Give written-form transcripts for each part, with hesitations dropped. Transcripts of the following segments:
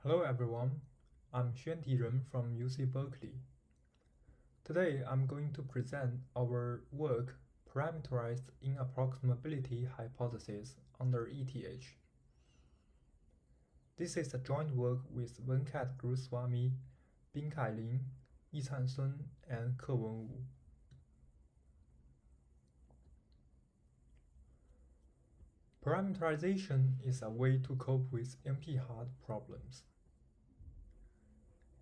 Hello everyone, I'm Xuanti Ren from UC Berkeley. Today I'm going to present our work Parameterized Inapproximability Hypothesis under ETH. This is a joint work with Venkat Guruswamy, Binkai Lin, Yichan Sun, and Ke Wenwu. Parameterization is a way to cope with NP-hard problems.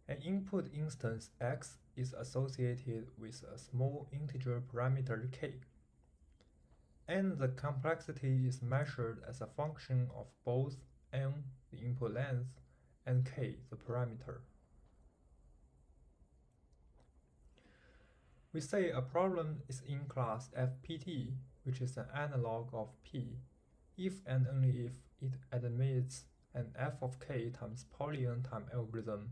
An input instance x is associated with a small integer parameter k, and the complexity is measured as a function of both n, the input length, and k, the parameter. We say a problem is in class FPT, which is an analog of P, if and only if it admits an f of k times Polyn time algorithm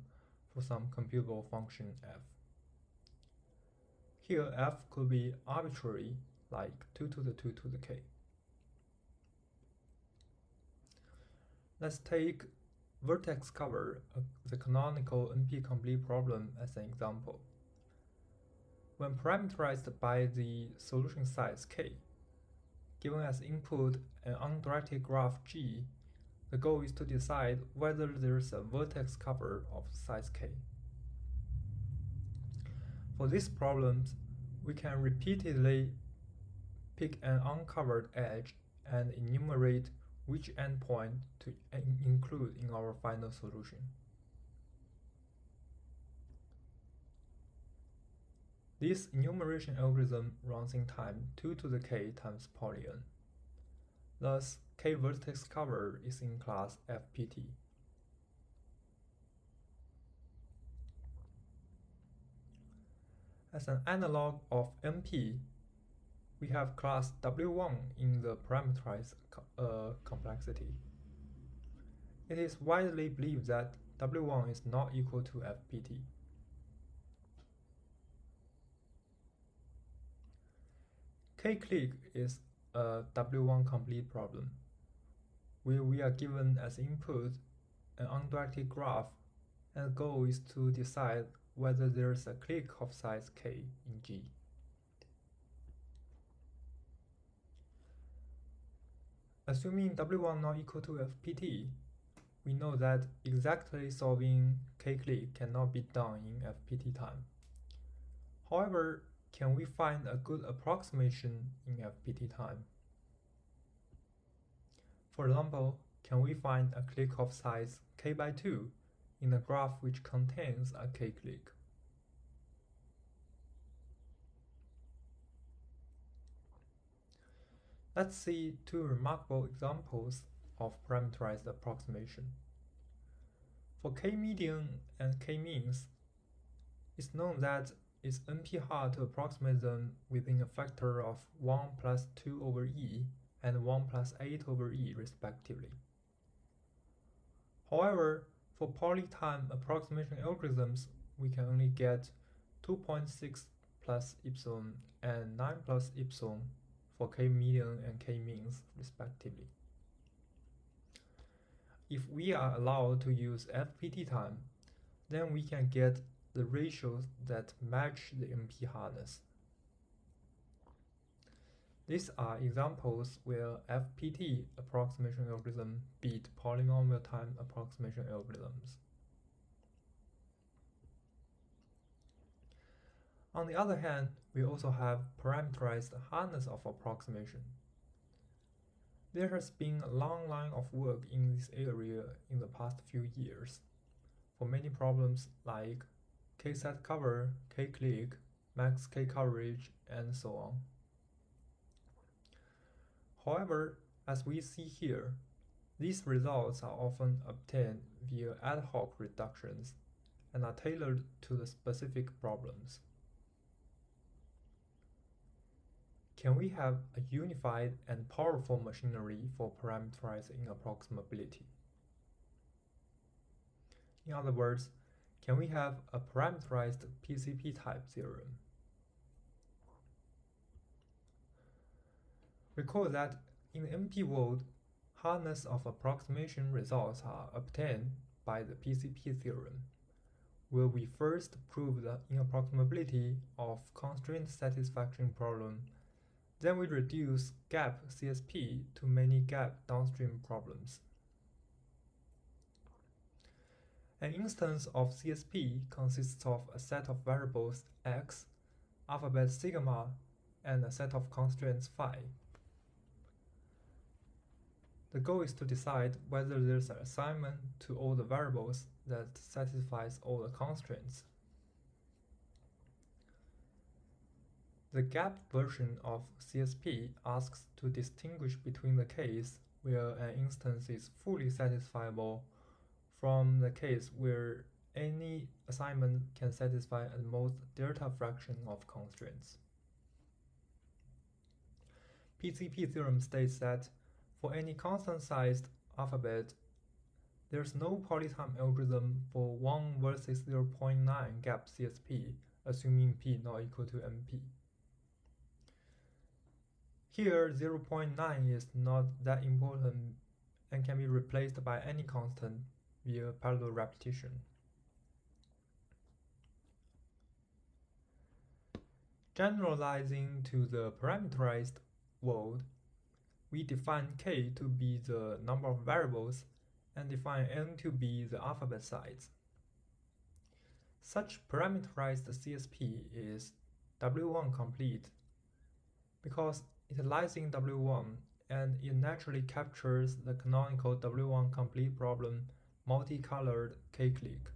for some computable function f. Here f could be arbitrary, like 2 to the 2 to the k. Let's take vertex cover, the canonical NP-complete problem, as an example. When parameterized by the solution size k, given as input an undirected graph G, the goal is to decide whether there's a vertex cover of size k. For these problems, we can repeatedly pick an uncovered edge and enumerate which endpoint to include in our final solution. This enumeration algorithm runs in time 2 to the k times Polyn. Thus, k vertex cover is in class FPT. As an analog of NP, we have class W1 in the parameterized complexity. It is widely believed that W1 is not equal to FPT. K-click is a W1 complete problem, where we are given as input an undirected graph, and the goal is to decide whether there's a clique of size k in G. Assuming W1 not equal to FPT, we know that exactly solving k-clique cannot be done in FPT time. However, can we find a good approximation in FPT time? For example, can we find a clique of size k by 2 in a graph which contains a k-clique? Let's see two remarkable examples of parameterized approximation. For k-median and k-means, it's known that it's NP-hard to approximate them within a factor of 1 plus 2 over e and 1 plus 8 over e respectively. However, for polytime approximation algorithms, we can only get 2.6 plus epsilon and 9 plus epsilon for k-median and k-means respectively. If we are allowed to use FPT time, then we can get the ratios that match the NP hardness. These are examples where FPT approximation algorithm beat polynomial time approximation algorithms. On the other hand, we also have parameterized hardness of approximation. There has been a long line of work in this area in the past few years for many problems like k-set cover, k-clique, max k coverage, and so on. However, as we see here, these results are often obtained via ad hoc reductions and are tailored to the specific problems. Can we have a unified and powerful machinery for parameterized inapproximability? In other words, can we have a parameterized PCP type theorem? Recall that in the NP world, hardness of approximation results are obtained by the PCP theorem, where we first prove the inapproximability of constraint satisfaction problem. Then we reduce gap CSP to many gap downstream problems. An instance of CSP consists of a set of variables x, alphabet sigma, and a set of constraints phi. The goal is to decide whether there's an assignment to all the variables that satisfies all the constraints. The gapped version of CSP asks to distinguish between the case where an instance is fully satisfiable from the case where any assignment can satisfy at most delta fraction of constraints. PCP theorem states that for any constant-sized alphabet, there's no polytime algorithm for 1 versus 0.9 gap CSP, assuming p not equal to np. Here, 0.9 is not that important and can be replaced by any constant via parallel repetition. Generalizing to the parameterized world, we define k to be the number of variables and define n to be the alphabet size. Such parameterized CSP is W1 complete because it lies in W1 and it naturally captures the canonical W1 complete problem multicolored k-clique.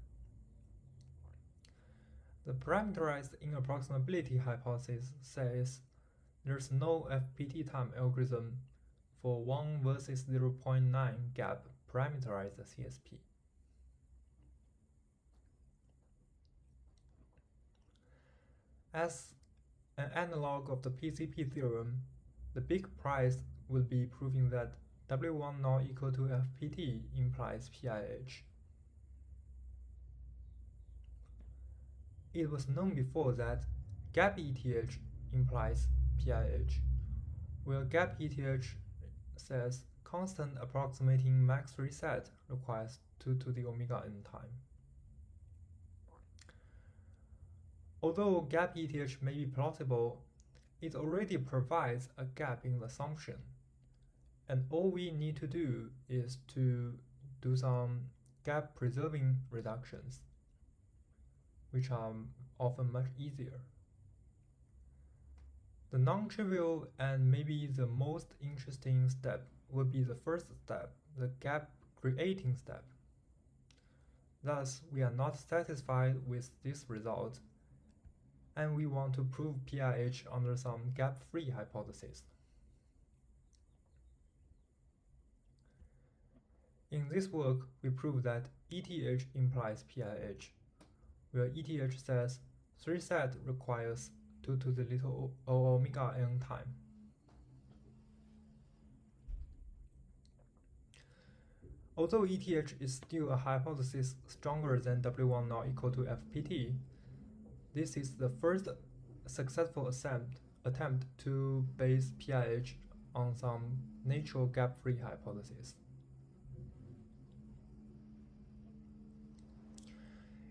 The parameterized inapproximability hypothesis says there's no FPT time algorithm for 1 versus 0.9 gap parameterized CSP. As an analog of the PCP theorem, the big prize will be proving that W1 not equal to FPT implies PIH. It was known before that gap ETH implies PIH, where gap ETH says constant approximating max reset requires 2 to the omega n time. Although gap ETH may be plausible, it already provides a gap in the assumption, and all we need to do is to do some gap preserving reductions, which are often much easier. The non-trivial and maybe the most interesting step would be the first step, the gap creating step. Thus, we are not satisfied with this result, and we want to prove PIH under some gap-free hypothesis. In this work, we prove that ETH implies PIH, where ETH says 3 set requires 2 to the little omega n time. Although ETH is still a hypothesis stronger than W1 not equal to FPT, this is the first successful attempt to base PIH on some natural gap-free hypothesis.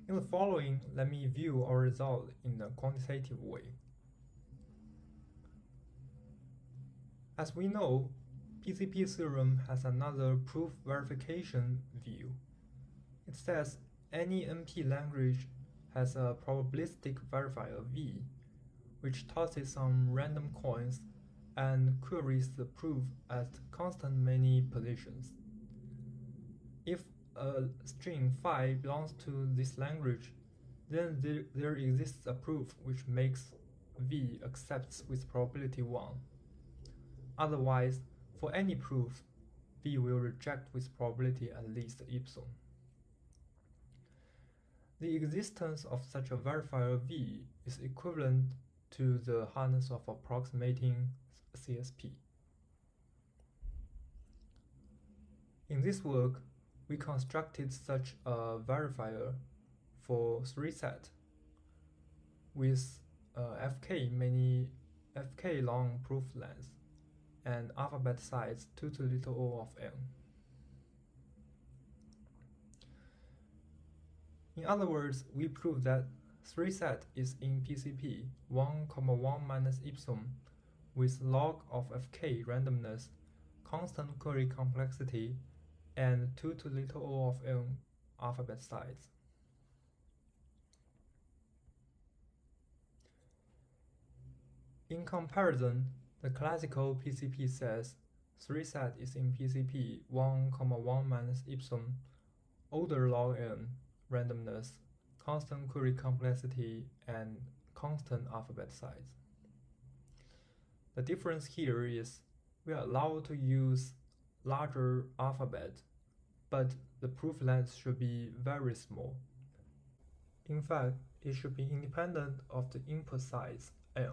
In the following, let me view our result in a quantitative way. As we know, PCP theorem has another proof verification view. It says any NP language has a probabilistic verifier V, which tosses some random coins and queries the proof at constant many positions. If a string phi belongs to this language, then there exists a proof which makes V accepts with probability 1. Otherwise, for any proof, V will reject with probability at least epsilon. The existence of such a verifier V is equivalent to the hardness of approximating CSP. In this work, we constructed such a verifier for 3 set with fk long proof length and alphabet size 2 to the little o of n. In other words, we prove that 3set is in PCP 1, 1 minus epsilon with log of fk randomness, constant query complexity, and 2 to the little o of n alphabet size. In comparison, the classical PCP says 3set is in PCP 1, 1 minus epsilon, order log n randomness, constant query complexity, and constant alphabet size. The difference here is we are allowed to use larger alphabet, but the proof length should be very small. In fact, it should be independent of the input size n.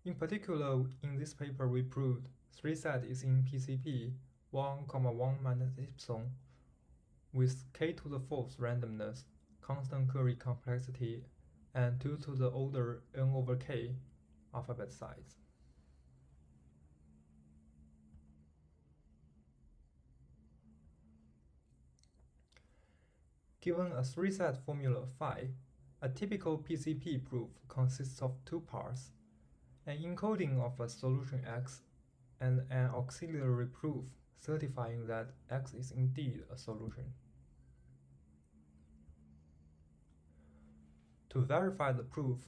In particular, in this paper we proved 3set is in PCP 1, 1 minus epsilon with k to the 4th randomness, constant query complexity, and 2 to the order n over k alphabet size. Given a 3set formula phi, a typical PCP proof consists of two parts, an encoding of a solution x and an auxiliary proof certifying that x is indeed a solution. To verify the proof,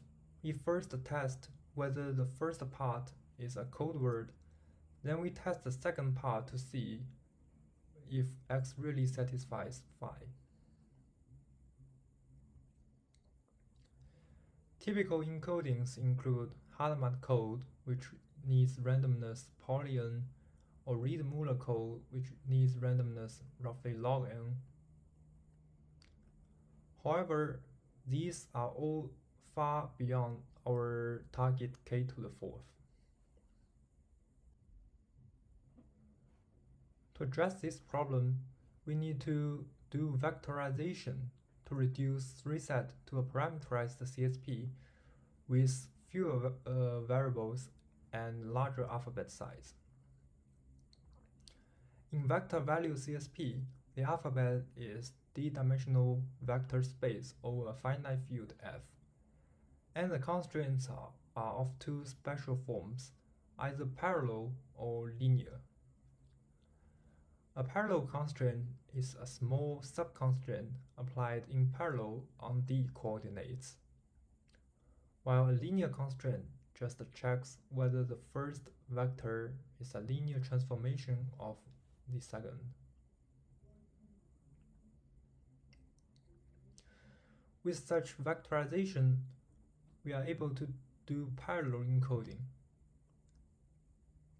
we first test whether the first part is a code word, then we test the second part to see if x really satisfies phi. Typical encodings include Hadamard code, which needs randomness poly-n, or Reed-Muller code, which needs randomness roughly log n. However, these are all far beyond our target k to the 4th. To address this problem, we need to do vectorization to reduce 3set to a parameterized CSP with fewer variables and larger alphabet size. In vector value CSP, the alphabet is d-dimensional vector space over a finite field F, and the constraints are of two special forms, either parallel or linear. A parallel constraint is a small subconstraint applied in parallel on d coordinates, while a linear constraint just checks whether the first vector is a linear transformation of the second. With such vectorization, we are able to do parallel encoding.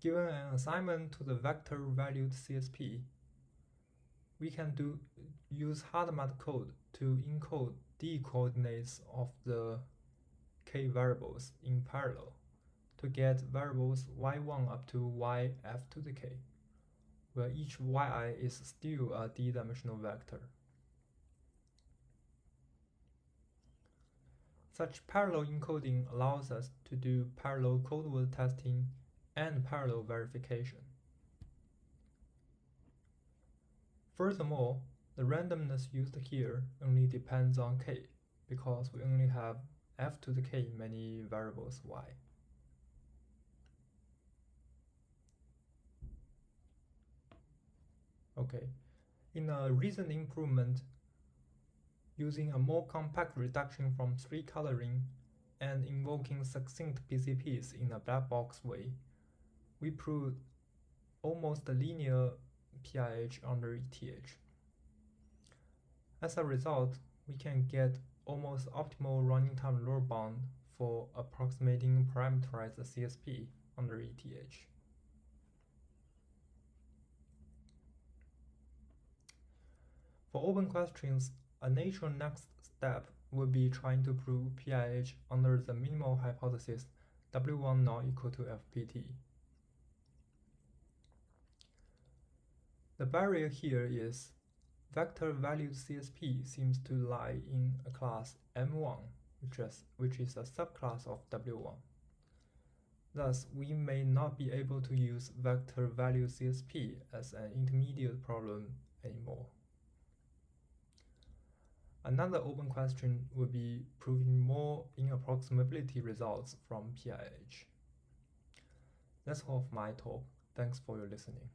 Given an assignment to the vector-valued CSP, we can use Hadamard code to encode d coordinates of the k variables in parallel to get variables y1 up to yf to the k, where each yi is still a d-dimensional vector. Such parallel encoding allows us to do parallel code word testing and parallel verification. Furthermore, the randomness used here only depends on k, because we only have f to the k many variables y. Okay, in a recent improvement, using a more compact reduction from 3 coloring and invoking succinct PCPs in a black box way, we proved almost a linear PIH under ETH. As a result, we can get almost optimal running time lower bound for approximating parameterized CSP under ETH. For open questions, a natural next step would be trying to prove PIH under the minimal hypothesis W1 not equal to FPT. The barrier here is vector-valued CSP seems to lie in a class M1, which is a subclass of W1. Thus, we may not be able to use vector value CSP as an intermediate problem anymore. Another open question would be proving more inapproximability results from PIH. That's all of my talk. Thanks for your listening.